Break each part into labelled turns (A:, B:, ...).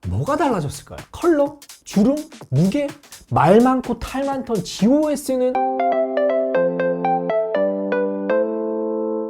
A: 뭐가 달라졌을까요? 컬러? 주름? 무게? 말 많고 탈 많던 GOS는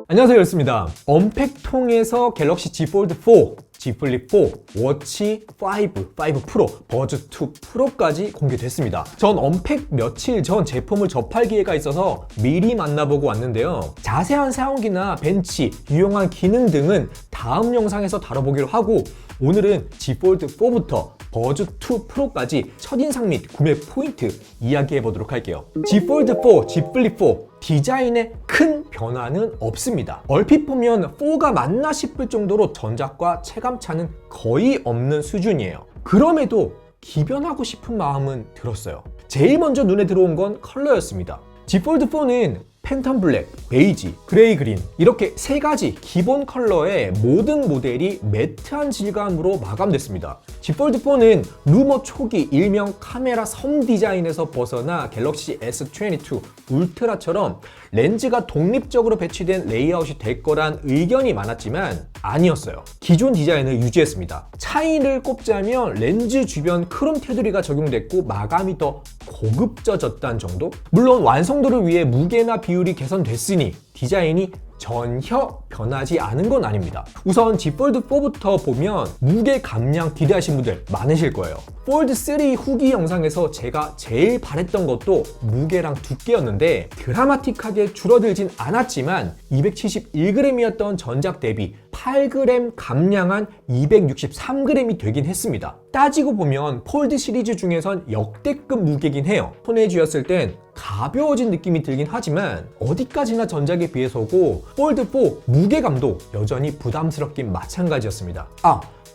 A: 안녕하세요, 열스입니다. 언팩통에서 갤럭시 Z 폴드 4, Z 플립 4, 워치 5 프로, 버즈 2 프로까지 공개됐습니다. 전 언팩 며칠 전 제품을 접할 기회가 있어서 미리 만나보고 왔는데요. 자세한 사용기나 벤치, 유용한 기능 등은 다음 영상에서 다뤄보기로 하고, 오늘은 Z 폴드 4부터 버즈 2 프로까지 첫인상 및 구매 포인트 이야기해 보도록 할게요. Z 폴드 4, Z 플립 4 디자인에 큰 변화는 없습니다. 얼핏 보면 4가 맞나 싶을 정도로 전작과 체감차는 거의 없는 수준이에요. 그럼에도 기변하고 싶은 마음은 들었어요. 제일 먼저 눈에 들어온 건 컬러였습니다. Z 폴드 4는 팬텀 블랙, 베이지, 그레이 그린 이렇게 세 가지 기본 컬러의 모든 모델이 매트한 질감으로 마감됐습니다. Z 폴드 4는 루머 초기 일명 카메라 섬 디자인에서 벗어나 갤럭시 S22 울트라처럼 렌즈가 독립적으로 배치된 레이아웃이 될 거란 의견이 많았지만 아니었어요. 기존 디자인을 유지했습니다. 차이를 꼽자면 렌즈 주변 크롬 테두리가 적용됐고 마감이 더 고급져졌다는 정도? 물론 완성도를 위해 무게나 비율이 개선됐으니 디자인이 전혀 변하지 않은 건 아닙니다. 우선 Z 폴드 4부터 보면 무게 감량 기대하신 분들 많으실 거예요. 폴드 3 후기 영상에서 제가 제일 바랬던 것도 무게랑 두께였는데 드라마틱하게 줄어들진 않았지만 271g이었던 전작 대비 8g 감량한 263g이 되긴 했습니다. 따지고 보면 폴드 시리즈 중에선 역대급 무게긴 해요. 손에 쥐었을 땐 가벼워진 느낌이 들긴 하지만 어디까지나 전작에 비해서고 폴드 4 무게감도 여전히 부담스럽긴 마찬가지였습니다.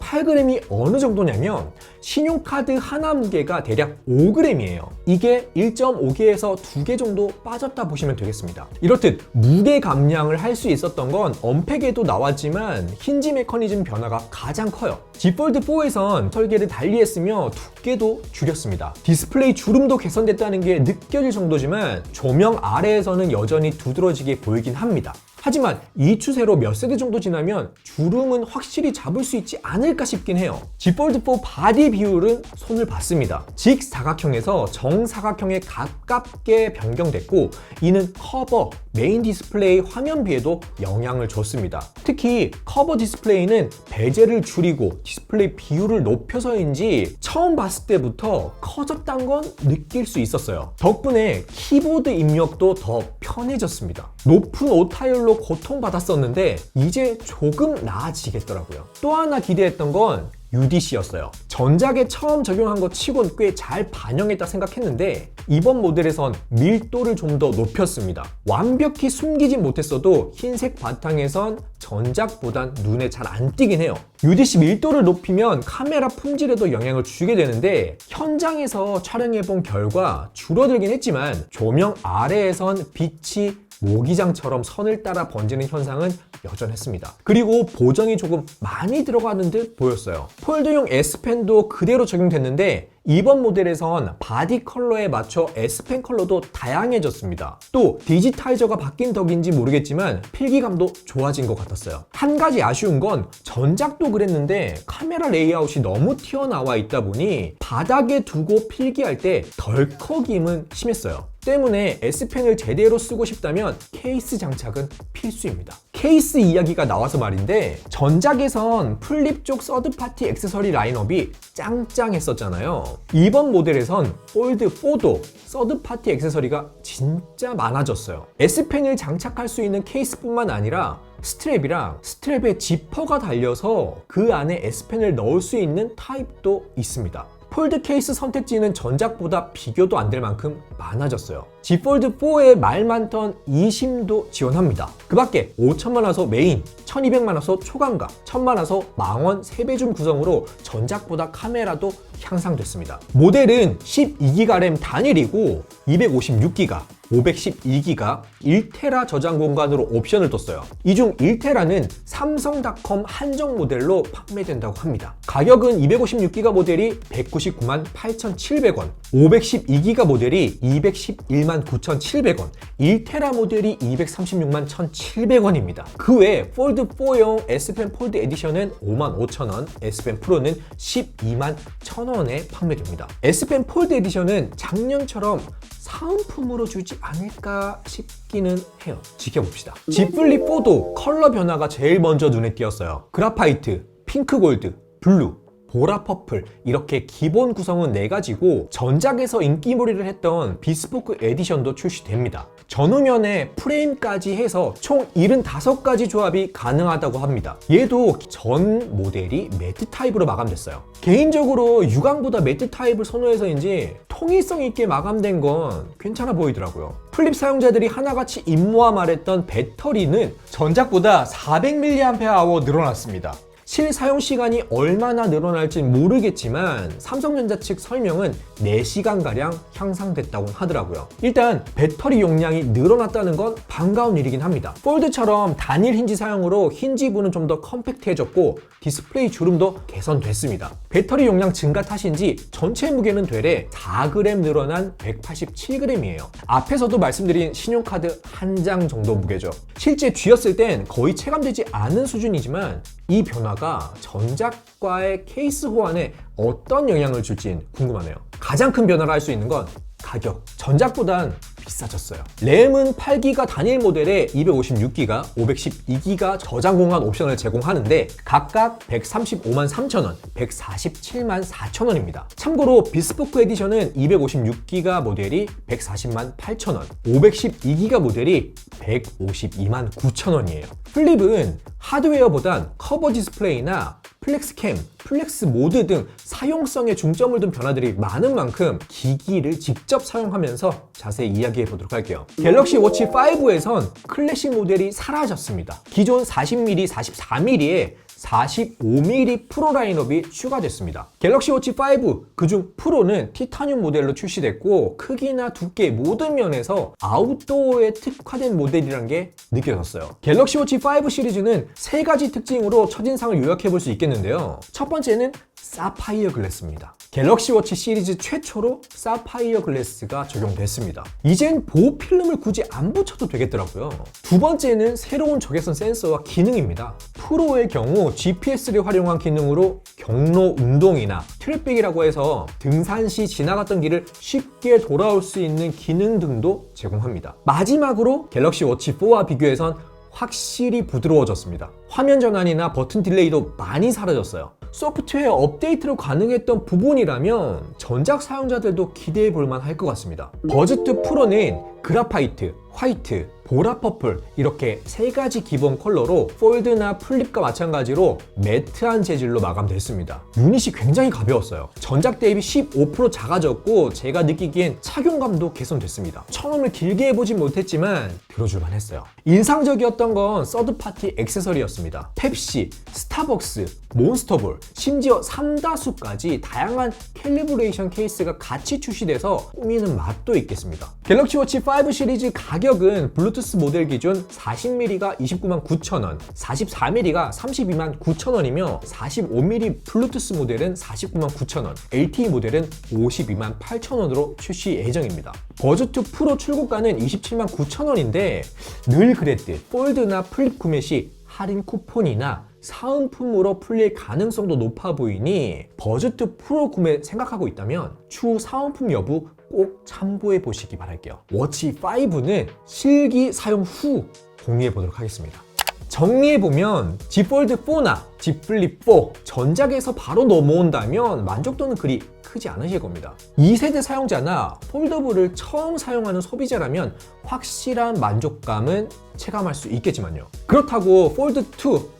A: 8g이 어느 정도냐면 신용카드 하나 무게가 대략 5g이에요. 이게 1.5개에서 2개 정도 빠졌다 보시면 되겠습니다. 이렇듯 무게 감량을 할 수 있었던 건 언팩에도 나왔지만 힌지 메커니즘 변화가 가장 커요. Z 폴드 4에선 설계를 달리했으며 두께도 줄였습니다. 디스플레이 주름도 개선됐다는 게 느껴질 정도지만 조명 아래에서는 여전히 두드러지게 보이긴 합니다. 하지만 이 추세로 몇 세대 정도 지나면 주름은 확실히 잡을 수 있지 않을까 싶긴 해요. Z 폴드 4 바디 비율은 손을 봤습니다. 직사각형에서 정사각형에 가깝게 변경됐고 이는 커버, 메인 디스플레이 화면비에도 영향을 줬습니다. 특히 커버 디스플레이는 베젤을 줄이고 디스플레이 비율을 높여서인지 처음 봤을 때부터 커졌다는 건 느낄 수 있었어요. 덕분에 키보드 입력도 더 편해졌습니다. 높은 오타율로 고통받았었는데 이제 조금 나아지겠더라고요. 또 하나 기대했던 건 UDC였어요. 전작에 처음 적용한 것 치곤 꽤 잘 반영했다 생각했는데 이번 모델에선 밀도를 좀 더 높였습니다. 완벽히 숨기진 못했어도 흰색 바탕에선 전작보단 눈에 잘 안 띄긴 해요. UDC 밀도를 높이면 카메라 품질에도 영향을 주게 되는데 현장에서 촬영해본 결과 줄어들긴 했지만 조명 아래에선 빛이 모기장처럼 선을 따라 번지는 현상은 여전했습니다. 그리고 보정이 조금 많이 들어가는 듯 보였어요. 폴드용 S펜도 그대로 적용됐는데 이번 모델에선 바디 컬러에 맞춰 S펜 컬러도 다양해졌습니다. 또 디지타이저가 바뀐 덕인지 모르겠지만 필기감도 좋아진 것 같았어요. 한 가지 아쉬운 건 전작도 그랬는데 카메라 레이아웃이 너무 튀어나와 있다 보니 바닥에 두고 필기할 때 덜컥임은 심했어요. 때문에 S펜을 제대로 쓰고 싶다면 케이스 장착은 필수입니다. 케이스 이야기가 나와서 말인데 전작에선 플립 쪽 서드파티 액세서리 라인업이 짱짱했었잖아요. 이번 모델에선 폴드 4도 서드파티 액세서리가 진짜 많아졌어요. S펜을 장착할 수 있는 케이스뿐만 아니라 스트랩이랑 스트랩에 지퍼가 달려서 그 안에 S펜을 넣을 수 있는 타입도 있습니다. 폴드 케이스 선택지는 전작보다 비교도 안 될 만큼 많아졌어요. Z 폴드 4에 말 많던 eSIM도 지원합니다. 그 밖에 5천만 화소 메인, 1200만 화소 초광각, 1000만 화소 망원 3배줌 구성으로 전작보다 카메라도 향상됐습니다. 모델은 12기가 램 단일이고 256기가, 512기가, 1테라 저장 공간으로 옵션을 뒀어요. 이 중 1테라는 삼성닷컴 한정 모델로 판매된다고 합니다. 가격은 256기가 모델이 199만 8,700원, 512기가 모델이 211만 9,700원, 1테라 모델이 236만 1,700원입니다. 그 외에 폴드 4용 S펜 폴드 에디션은 5만 5천원, S펜 프로는 12만 1,000원에 판매됩니다. S펜 폴드 에디션은 작년처럼 사은품으로 주지 않을까 싶기는 해요. 지켜봅시다. Z 플립 4도 컬러 변화가 제일 먼저 눈에 띄었어요. 그라파이트, 핑크 골드, 블루, 보라 퍼플 이렇게 기본 구성은 4가지고 전작에서 인기몰이를 했던 비스포크 에디션도 출시됩니다. 전후면에 프레임까지 해서 총 75가지 조합이 가능하다고 합니다. 얘도 전 모델이 매트 타입으로 마감됐어요. 개인적으로 유광보다 매트 타입을 선호해서인지 통일성 있게 마감된 건 괜찮아 보이더라고요. 플립 사용자들이 하나같이 임모아 말했던 배터리는 전작보다 400mAh 늘어났습니다. 실사용 시간이 얼마나 늘어날진 모르겠지만 삼성전자 측 설명은 4시간가량 향상됐다고 하더라고요. 일단 배터리 용량이 늘어났다는 건 반가운 일이긴 합니다. 폴드처럼 단일 힌지 사용으로 힌지 부는 좀 더 컴팩트해졌고 디스플레이 주름도 개선됐습니다. 배터리 용량 증가 탓인지 전체 무게는 되레 4g 늘어난 187g이에요. 앞에서도 말씀드린 신용카드 한 장 정도 무게죠. 실제 쥐었을 땐 거의 체감되지 않은 수준이지만 이 변화가 전작과의 케이스 호환에 어떤 영향을 줄진 궁금하네요. 가장 큰 변화를 할 수 있는 건 가격. 전작보단 비싸졌어요. 램은 8기가 단일 모델에 256기가, 512기가 저장 공간 옵션을 제공하는데 각각 135만 3천원, 147만 4천원입니다. 참고로 비스포크 에디션은 256기가 모델이 140만 8천원, 512기가 모델이 152만 9천원이에요. 플립은 하드웨어보단 커버 디스플레이나 플렉스캠, 플렉스 모드 등 사용성에 중점을 둔 변화들이 많은 만큼 기기를 직접 사용하면서 자세히 이야기해 보도록 할게요. 갤럭시 워치 5에선 클래식 모델이 사라졌습니다. 기존 40mm, 44mm에 45mm 프로 라인업이 추가됐습니다. 갤럭시 워치 5, 그중 프로는 티타늄 모델로 출시됐고 크기나 두께 모든 면에서 아웃도어에 특화된 모델이란 게 느껴졌어요. 갤럭시 워치 5 시리즈는 3가지 특징으로 첫인상을 요약해 볼 수 있겠는데요. 첫 번째는 사파이어 글래스입니다. 갤럭시 워치 시리즈 최초로 사파이어 글래스가 적용됐습니다. 이젠 보호 필름을 굳이 안 붙여도 되겠더라고요. 두 번째는 새로운 적외선 센서와 기능입니다. 프로의 경우 GPS를 활용한 기능으로 경로 운동이나 트래픽이라고 해서 등산 시 지나갔던 길을 쉽게 돌아올 수 있는 기능 등도 제공합니다. 마지막으로 갤럭시 워치 4와 비교해선 확실히 부드러워졌습니다. 화면 전환이나 버튼 딜레이도 많이 사라졌어요. 소프트웨어 업데이트로 가능했던 부분이라면 전작 사용자들도 기대해 볼 만할 것 같습니다. 버즈2 프로는 그라파이트, 화이트, 보라 퍼플 이렇게 3가지 기본 컬러로 폴드나 플립과 마찬가지로 매트한 재질로 마감됐습니다. 유닛이 굉장히 가벼웠어요. 전작 대비 15% 작아졌고 제가 느끼기엔 착용감도 개선됐습니다. 처음을 길게 해보진 못했지만 들어줄만 했어요. 인상적이었던 건 서드파티 액세서리였습니다. 펩시, 스타벅스, 몬스터볼, 심지어 삼다수까지 다양한 캘리브레이션 케이스가 같이 출시돼서 꾸미는 맛도 있겠습니다. 갤럭시 워치 5 시리즈 가격은 블루투스 모델 기준 40mm가 29만 9천원, 44mm가 32만 9천원이며 45mm 블루투스 모델은 49만 9천원, LTE 모델은 52만 8천원으로 출시 예정입니다. 버즈2 프로 출고가는 27만 9천원인데 늘 그랬듯 폴드나 플립 구매 시 할인 쿠폰이나 사은품으로 풀릴 가능성도 높아 보이니 버즈2 프로 구매 생각하고 있다면 추후 사은품 여부 꼭 참고해 보시기 바랄게요. 워치 5는 실기 사용 후 공유해 보도록 하겠습니다. 정리해보면 Z 폴드 4나 Z 플립 4 전작에서 바로 넘어온다면 만족도는 그리 크지 않으실 겁니다. 2세대 사용자나 폴더블을 처음 사용하는 소비자라면 확실한 만족감은 체감할 수 있겠지만요. 그렇다고 폴드 2,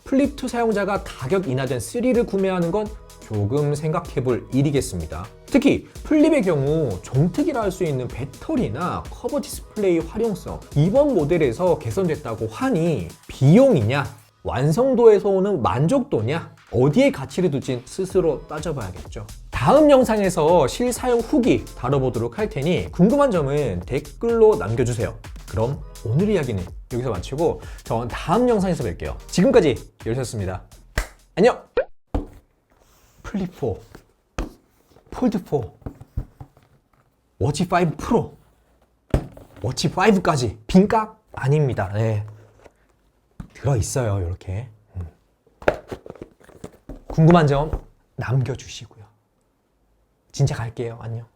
A: 플립 2 사용자가 가격 인하된 3를 구매하는 건 조금 생각해볼 일이겠습니다. 특히 플립의 경우 종특이라 할 수 있는 배터리나 커버 디스플레이 활용성 이번 모델에서 개선됐다고 하니 비용이냐 완성도에서 오는 만족도냐 어디에 가치를 두진 스스로 따져봐야겠죠. 다음 영상에서 실사용 후기 다뤄보도록 할 테니 궁금한 점은 댓글로 남겨주세요. 그럼 오늘 이야기는 여기서 마치고 전 다음 영상에서 뵐게요. 지금까지 열셨습니다. 안녕! 플립 4, 폴드 4 워치 5 프로, 워치 5까지 빈각 아닙니다. 네. 들어있어요, 이렇게. 궁금한 점 남겨주시고요. 진짜 갈게요. 안녕.